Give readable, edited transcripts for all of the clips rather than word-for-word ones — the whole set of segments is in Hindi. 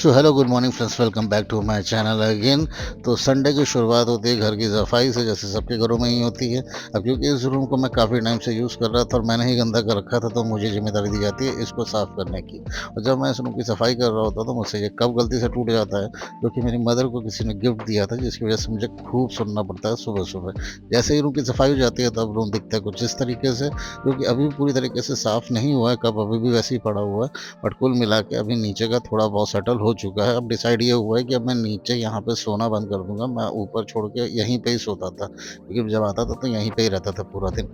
So hello good morning friends, welcome back to my channel again. तो संडे की शुरुआत होती है घर की सफाई से, जैसे सबके घरों में ही होती है। अब क्योंकि इस रूम को मैं काफ़ी टाइम से यूज़ कर रहा था और मैंने ही गंदा कर रखा था, तो मुझे जिम्मेदारी दी जाती है इसको साफ़ करने की। और जब मैं इस रूम की सफाई कर रहा होता तो मुझसे ये कब गलती से टूट जाता है, क्योंकि मेरी मदर को किसी ने गिफ्ट दिया था, जिसकी वजह से मुझे खूब सुनना पड़ता है सुबह सुबह। जैसे ही रूम की सफाई हो जाती है तब रूम दिखता है कुछ इस तरीके से, क्योंकि अभी भी पूरी तरीके से साफ़ नहीं हुआ है, कब अभी भी वैसे ही पड़ा हुआ है। बट कुल मिला के अभी नीचे का थोड़ा बहुत सेटल हो चुका है। अब डिसाइड ये हुआ है कि अब मैं नीचे यहाँ पे सोना बंद कर दूंगा। मैं ऊपर छोड़ के यहीं पे ही सोता था, क्योंकि जब आता था तो यहीं पे ही रहता था पूरा दिन।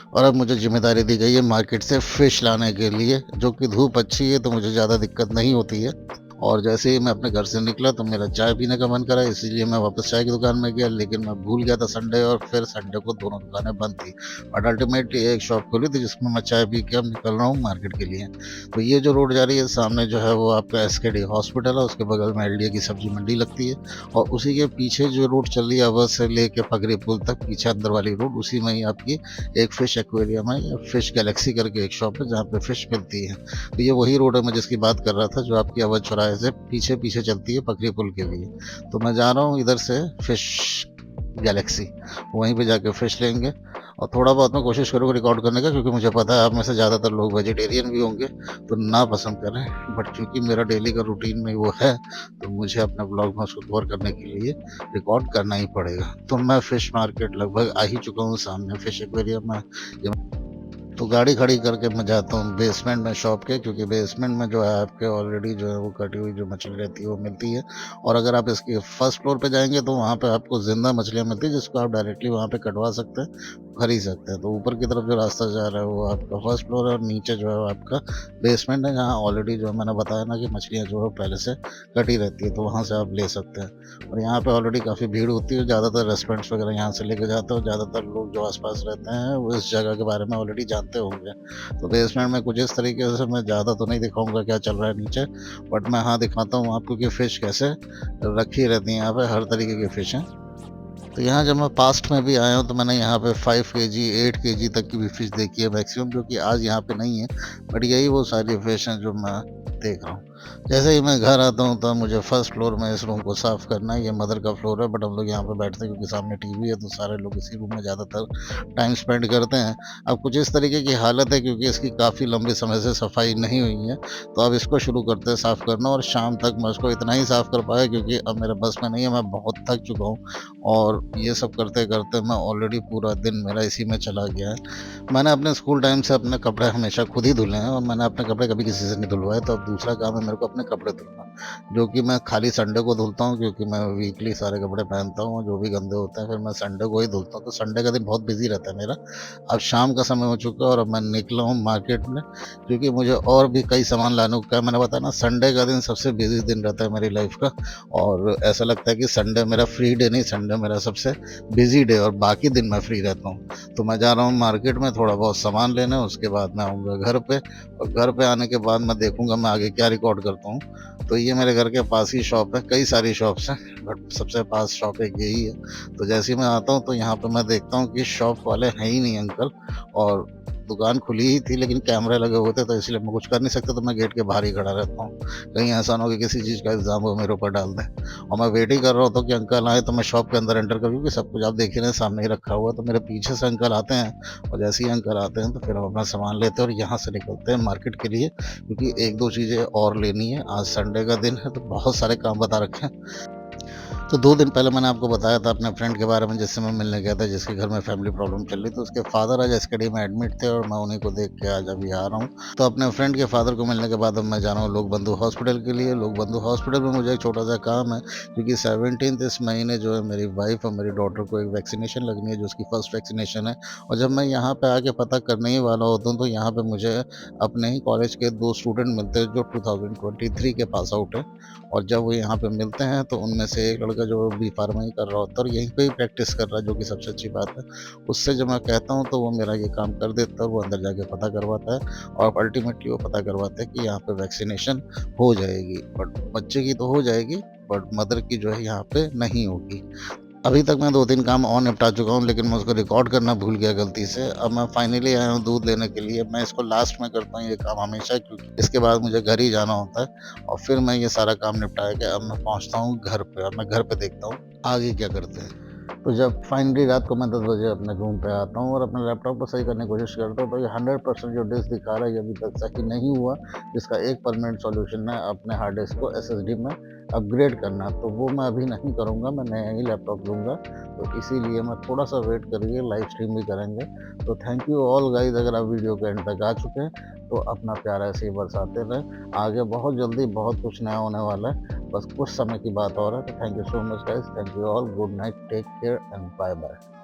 और अब मुझे जिम्मेदारी दी गई है मार्केट से फिश लाने के लिए, जो कि धूप अच्छी है तो मुझे ज़्यादा दिक्कत नहीं होती है। और जैसे ही मैं अपने घर से निकला तो मेरा चाय पीने का मन करा, इसीलिए मैं वापस चाय की दुकान में गया, लेकिन मैं भूल गया था संडे, और फिर संडे को दोनों दुकानें बंद थी। बट अल्टीमेटली एक शॉप खुली थी जिसमें मैं चाय पी के अब निकल रहा हूँ मार्केट के लिए। तो ये जो रोड जा रही है सामने जो है वो आपका एसकेडी हॉस्पिटल है, उसके बगल में एलडीए की सब्जी मंडी लगती है। और उसी के पीछे जो रोड चल रही है अवध से लेके पगरी पुल तक, पीछे अंदर वाली रोड, उसी में ही आपकी एक फिश एक्वेरियम है, या फिश गैलेक्सी करके एक शॉप है जहाँ पे फिश मिलती है। तो ये वही रोड है मैं जिसकी बात कर रहा था, जो आपकी अवध चौराहे से पीछे पीछे चलती है पकरी पुल के लिए। तो मैं जा रहा हूँ इधर से फिश गैलेक्सी, वहीं पे जाके फिश लेंगे। और थोड़ा बहुत मैं कोशिश करूँगा रिकॉर्ड करने का, क्योंकि मुझे पता है आप में से ज़्यादातर लोग वेजिटेरियन भी होंगे तो ना पसंद करें। बट क्योंकि मेरा डेली का रूटीन में वो है, तो मुझे अपने ब्लॉग में उसको कवर करने के लिए रिकॉर्ड करना ही पड़ेगा। तो मैं फिश मार्केट लगभग आ ही चुका हूँ, सामने फिश एक्वेरियम में। तो गाड़ी खड़ी करके मैं जाता हूँ बेसमेंट में शॉप के, क्योंकि बेसमेंट में जो है आपके ऑलरेडी जो है वो कटी हुई जो मछली रहती है वो मिलती है। और अगर आप इसके फर्स्ट फ्लोर पे जाएंगे तो वहाँ पे आपको जिंदा मछलियाँ मिलती है, जिसको आप डायरेक्टली वहाँ पे कटवा सकते हैं, खरीद सकते हैं। तो ऊपर की तरफ जो रास्ता जा रहा है वो आपका फर्स्ट फ्लोर है, और नीचे जो है वो आपका बेसमेंट है, जहाँ ऑलरेडी जो मैंने बताया ना कि मछलियाँ जो है पहले से कटी रहती है, तो वहाँ से आप ले सकते हैं। और यहाँ पे ऑलरेडी काफ़ी भीड़ होती है, ज़्यादातर रेस्टोरेंट्स वगैरह यहाँ से लेके जाते हैं, और ज़्यादातर लोग जो आसपास रहते हैं वो इस जगह के बारे में ऑलरेडी जानते होंगे। तो बेसमेंट में कुछ इस तरीके से, मैं ज़्यादा तो नहीं दिखाऊंगा क्या चल रहा है नीचे, बट मैं हाँ दिखाता हूँ आपको कि फ़िश कैसे रखी रहती हैं। यहाँ पे हर तरीके की फ़िश हैं। तो यहाँ जब मैं पास्ट में भी आया हूँ तो मैंने यहाँ पे 5 केजी 8 केजी तक की भी फ़िश देखी है मैक्सिमम, जो कि आज यहाँ पे नहीं है। बट यही वो सारी फ़िश हैं जो मैं देख रहा हूँ। जैसे ही मैं घर आता हूँ तो मुझे फर्स्ट फ्लोर में इस रूम को साफ़ करना है। ये मदर का फ्लोर है, बट हम लोग यहाँ पे बैठते हैं क्योंकि सामने टीवी है, तो सारे लोग इसी रूम में ज़्यादातर टाइम स्पेंड करते हैं। अब कुछ इस तरीके की हालत है, क्योंकि इसकी काफ़ी लंबे समय से सफाई नहीं हुई है, तो अब इसको शुरू करते हैं साफ़ करना। और शाम तक मैं इसको इतना ही साफ़ कर पाया, क्योंकि अब मेरे बस में नहीं है, मैं बहुत थक चुका हूँ। और ये सब करते करते मैं ऑलरेडी पूरा दिन मेरा इसी में चला गया है। मैंने अपने स्कूल टाइम से अपने कपड़े हमेशा खुद ही धुले हैं, और मैंने अपने कपड़े कभी किसी से नहीं धुलवाए। तो अब दूसरा काम है मेरे को अपने कपड़े धुलना, जो कि मैं खाली संडे को धुलता हूँ, क्योंकि मैं वीकली सारे कपड़े पहनता हूँ, जो भी गंदे होते हैं फिर मैं संडे को ही धुलता हूँ। तो संडे का दिन बहुत बिजी रहता है मेरा। अब शाम का समय हो चुका है और अब मैं निकला हूँ मार्केट में, क्योंकि मुझे और भी कई सामान लाने का। मैंने बताया ना, संडे का दिन सबसे बिजी दिन रहता है मेरी लाइफ का, और ऐसा लगता है कि संडे मेरा फ्री डे नहीं, संडे मेरा सबसे बिजी डे, और बाकी दिन मैं फ्री रहता हूँ। तो मैं जा रहा हूँ मार्केट में थोड़ा बहुत सामान लेने, उसके बाद मैं आऊँगा घर पे। और घर पे आने के बाद मैं देखूँगा मैं आगे क्या रिकॉर्ड करता हूँ। तो ये मेरे घर के पास ही शॉप है, कई सारी शॉप्स हैं बट सबसे पास शॉप एक यही है। तो जैसे ही मैं आता हूँ तो यहाँ पे मैं देखता हूँ कि शॉप वाले हैं ही नहीं अंकल, और दुकान खुली ही थी लेकिन कैमरे लगे हुए थे, तो इसलिए मैं कुछ कर नहीं सकता, तो मैं गेट के बाहर ही खड़ा रहता हूँ। कहीं ऐसा ना हो कि किसी चीज़ का इल्ज़ाम वो मेरे ऊपर डाल दें। और मैं वेट ही कर रहा होता हूँ कि अंकल आए तो मैं शॉप के अंदर एंटर करूँ, क्योंकि सब कुछ आप देख ही रहे हैं सामने ही रखा हुआ। तो मेरे पीछे से अंकल आते हैं, और जैसे ही अंकल आते हैं तो फिर हम अपना सामान लेते हैं और यहाँ से निकलते हैं मार्केट के लिए, क्योंकि एक दो चीज़ें और लेनी है। आज संडे का दिन है तो बहुत सारे काम बता रखे हैं। तो 2 दिन पहले मैंने आपको बताया था अपने फ्रेंड के बारे में, जिससे मैं मिलने गया था, जिसके घर में फैमिली प्रॉब्लम चल रही थी। तो उसके फादर आज एसकेडी में एडमिट थे, और मैं उन्हीं को देख के आज अभी आ रहा हूँ। तो अपने फ्रेंड के फादर को मिलने के बाद अब मैं जा रहा हूँ लोक बंधु हॉस्पिटल के लिए। लोक बंधु हॉस्पिटल में मुझे एक छोटा सा काम है, क्योंकि 17 इस महीने जो है मेरी वाइफ और मेरी डॉटर को एक वैक्सीनेशन लगनी है, जो उसकी फर्स्ट वैक्सीनेशन है। और जब मैं यहाँ पे आके पता करने ही वाला होता हूँ तो यहाँ पे मुझे अपने ही कॉलेज के 2 स्टूडेंट मिलते हैं जो 2023 के पास आउट है। और जब वो यहाँ पे मिलते हैं तो उनमें से एक लड़का जो बी फार्मा ही कर रहा होता है और यहीं पे ही प्रैक्टिस कर रहा है, जो कि सबसे अच्छी बात है। उससे जब मैं कहता हूँ तो वो मेरा ये काम कर देता है, वो अंदर जाके पता करवाता है, और अल्टीमेटली वो पता करवाता है कि यहाँ पे वैक्सीनेशन हो जाएगी। बट बच्चे की तो हो जाएगी, बट मदर की जो है यहाँ पे नहीं होगी। अभी तक मैं 2-3 काम और निपटा चुका हूँ, लेकिन मैं उसको रिकॉर्ड करना भूल गया गलती से। अब मैं फाइनली आया हूँ दूध लेने के लिए। मैं इसको लास्ट में करता हूँ ये काम हमेशा, क्योंकि इसके बाद मुझे घर ही जाना होता है और फिर मैं ये सारा काम निपटा के अब मैं पहुँचता हूँ घर पे और मैं घर पे देखता हूँ आगे क्या करते हैं। तो जब फाइनली रात को मैं 10 बजे अपने रूम पे आता हूँ और अपने लैपटॉप को सही करने की कोशिश करता हूँ, तो ये 100% जो डिस्क दिखा रहा है ये अभी तक सही नहीं हुआ, जिसका एक परमानेंट सॉल्यूशन है अपने हार्ड डिस्क को एसएसडी में अपग्रेड करना। तो वो मैं अभी नहीं करूँगा, मैं नया ही लैपटॉप लूँगा। तो इसीलिए मैं थोड़ा-सा वेट करिए, लाइव स्ट्रीम भी करेंगे। तो थैंक यू ऑल गाइज़, अगर आप वीडियो के एंड तक आ चुके हैं, तो अपना प्यार ऐसे ही बरसाते रहें। आगे बहुत जल्दी बहुत कुछ नया होने वाला है, बस कुछ समय की बात और है। तो thank you so much guys, thank you all, good night, take care and bye bye.